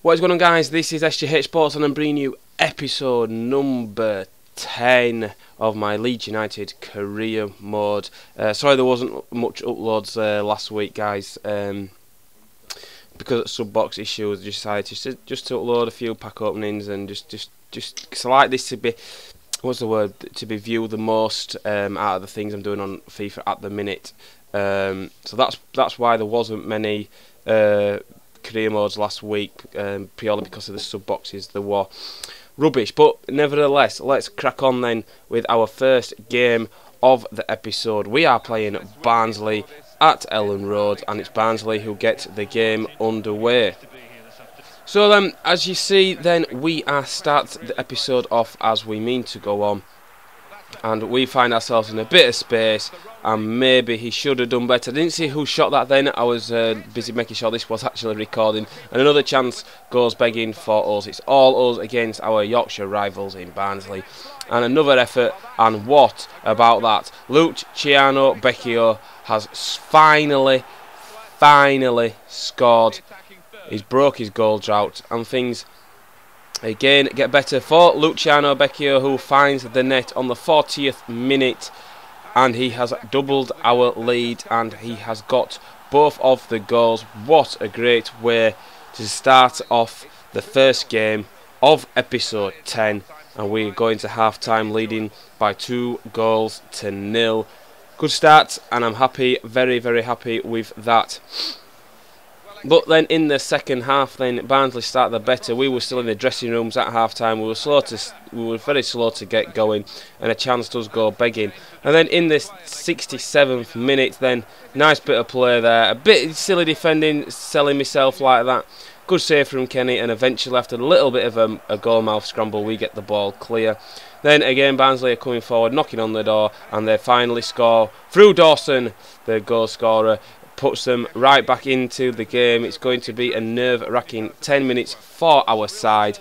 What is going on, guys? This is SGH Sports and I'm bringing you episode number 10 of my Leeds United career mode. Sorry there wasn't much uploads last week, guys, because of sub-box issues. I decided just to upload a few pack openings and just cause I like this to be, to be viewed the most out of the things I'm doing on FIFA at the minute. So that's why there wasn't many career modes last week, purely because of the sub boxes. They were rubbish, but nevertheless, let's crack on then with our first game of the episode. We are playing Barnsley at Ellen Road, and it's Barnsley who get the game underway. So then, as you see, then we start the episode off as we mean to go on, and we find ourselves in a bit of space, and maybe he should have done better. I didn't see who shot that then. I was busy making sure this was actually recording, and another chance goes begging for us. It's all us against our Yorkshire rivals in Barnsley, and another effort, and what about that? Luciano Becchio has finally scored. He's broke his goal drought, and things again get better for Luciano Becchio, who finds the net on the 40th minute, and he has doubled our lead, and he has got both of the goals. What a great way to start off the first game of episode 10, and we're going to half time leading by 2-0. Good start, and I'm happy, very happy with that. But then in the second half, then Barnsley started better. We were still in the dressing rooms at half time. We were very slow to get going, and a chance does go begging. And then in the 67th minute, then nice bit of play there. A bit silly defending, selling myself like that. Good save from Kenny, and eventually after a little bit of a goal mouth scramble, we get the ball clear. Then again, Barnsley are coming forward, knocking on the door, and they finally score through Dawson, the goal scorer. Puts them right back into the game. It's going to be a nerve-wracking 10 minutes for our side,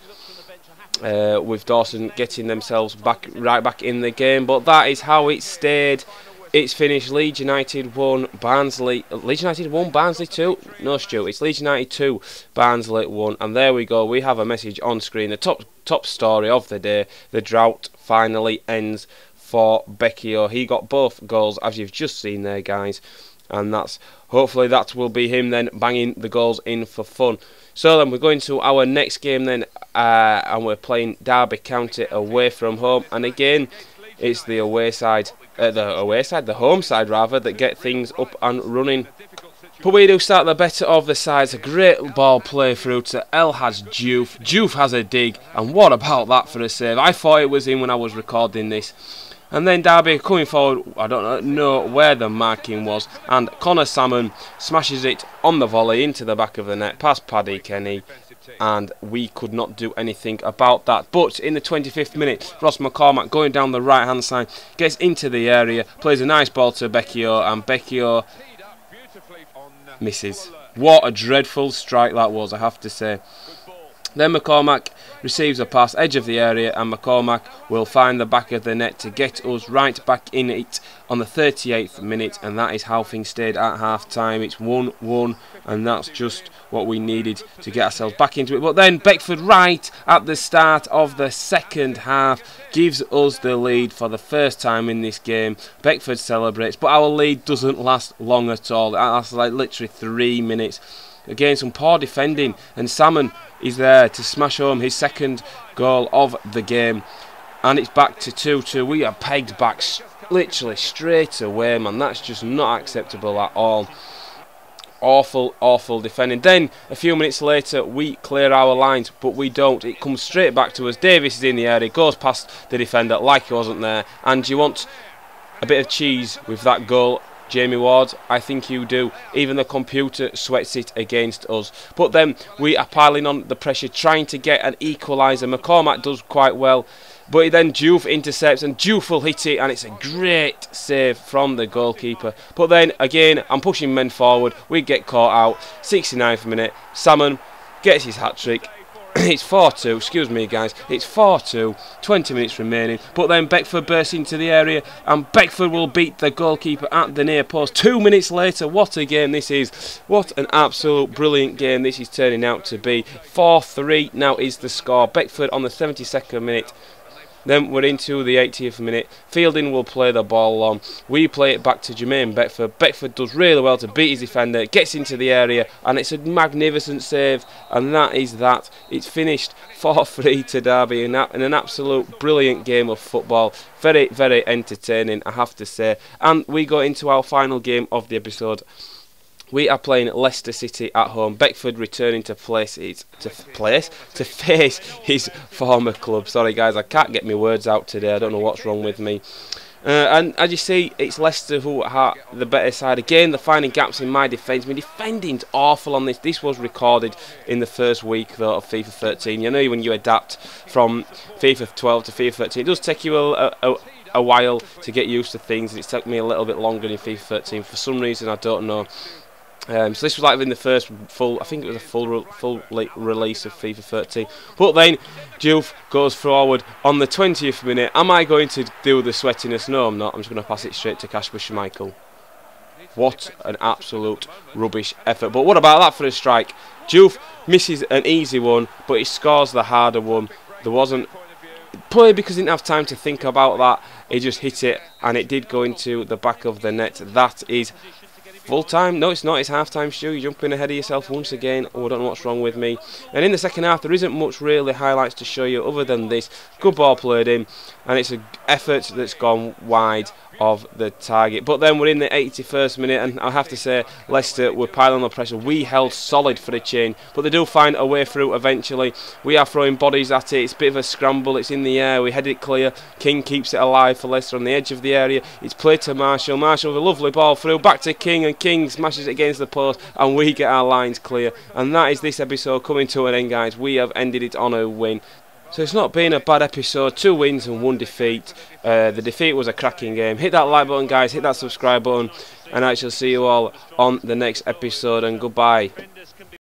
with Dawson getting themselves right back in the game. But that is how it stayed. It's finished. Leeds United 1, Barnsley. Leeds United 1, Barnsley 2. No, Stu. It's Leeds United 2, Barnsley 1. And there we go. We have a message on screen. The top story of the day. The drought finally ends for Becchio. He got both goals, as you've just seen there, guys. And hopefully that will be him then banging the goals in for fun. So then we're going to our next game then, and we're playing Derby County away from home. And again, it's the home side rather, that get things up and running. But we do start the better of the sides. A great ball play through to El Hadj Diouf. Diouf has a dig, and what about that for a save? I thought it was in when I was recording this. And then Derby coming forward, I don't know where the marking was, and Connor Salmon smashes it on the volley into the back of the net, past Paddy Kenny, and we could not do anything about that. But in the 25th minute, Ross McCormack going down the right hand side, gets into the area, plays a nice ball to Becchio, and Becchio misses. What a dreadful strike that was, I have to say. Then McCormack receives a pass, edge of the area, and McCormack will find the back of the net to get us right back in it on the 38th minute, and that is how things stayed at half time. It's 1-1, and that's just what we needed to get ourselves back into it. But then Beckford, right at the start of the second half, gives us the lead for the first time in this game. Beckford celebrates, but our lead doesn't last long at all. It lasts like literally 3 minutes. Again, some poor defending, and Salmon is there to smash home his second goal of the game, and it's back to 2-2. We are pegged back literally straight away, man. That's just not acceptable at all. Awful defending. Then a few minutes later we clear our lines, but we don't. It comes straight back to us. Davis is in the area, goes past the defender like he wasn't there. And you want a bit of cheese with that goal, Jamie Ward? I think you do. Even the computer sweats it against us. But then we are piling on the pressure, trying to get an equaliser. McCormack does quite well, but then Diouf intercepts, and Diouf will hit it, and it's a great save from the goalkeeper. But then again, I'm pushing men forward. We get caught out. 69th minute, Salmon gets his hat-trick. it's 4-2, excuse me guys, it's 4-2, 20 minutes remaining, but then Beckford bursts into the area and Beckford will beat the goalkeeper at the near post. 2 minutes later, what a game this is, what an absolute brilliant game this is turning out to be. 4-3 now is the score. Beckford on the 72nd minute. Then we're into the 80th minute. Fielding will play the ball on. We play it back to Jermaine Beckford. Beckford does really well to beat his defender, gets into the area, and it's a magnificent save. And that is that. It's finished 4-3 to Derby in an absolute brilliant game of football. Very, very entertaining, I have to say. And we go into our final game of the episode. We are playing Leicester City at home. Beckford returning to face his former club. Sorry guys, I can't get my words out today. I don't know what's wrong with me. And as you see, it's Leicester who are the better side. Again, they're finding gaps in my defence. My defending's awful on this. This was recorded in the first week though of FIFA 13. You know, when you adapt from FIFA 12 to FIFA 13, it does take you a while to get used to things. It's taken me a little bit longer in FIFA 13 for some reason, I don't know. So this was like in the first full, I think it was a full release of FIFA 13. But then Juve goes forward on the 20th minute. Am I going to do the sweatiness? No, I'm not. I'm just going to pass it straight to Kasper Schmeichel. What an absolute rubbish effort. But what about that for a strike? Juve misses an easy one, but he scores the harder one. There wasn't, probably because he didn't have time to think about that. He just hit it, and it did go into the back of the net. That is full time. No, it's not. It's half time, Stu. You're jumping ahead of yourself once again. Oh, I don't know what's wrong with me. And in the second half, there isn't much really highlights to show you other than this. Good ball played in, and it's an effort that's gone wide of the target. But then we're in the 81st minute, and I have to say, Leicester were piling on pressure. We held solid for a change, but they do find a way through eventually. We are throwing bodies at it. It's a bit of a scramble. It's in the air. We head it clear. King keeps it alive for Leicester on the edge of the area. It's played to Marshall. Marshall with a lovely ball through. Back to King, and King smashes it against the post, and we get our lines clear. And that is this episode coming to an end, guys. We have ended it on a win. So it's not been a bad episode. 2 wins and 1 defeat. The defeat was a cracking game. Hit that like button, guys. Hit that subscribe button. And I shall see you all on the next episode. And goodbye.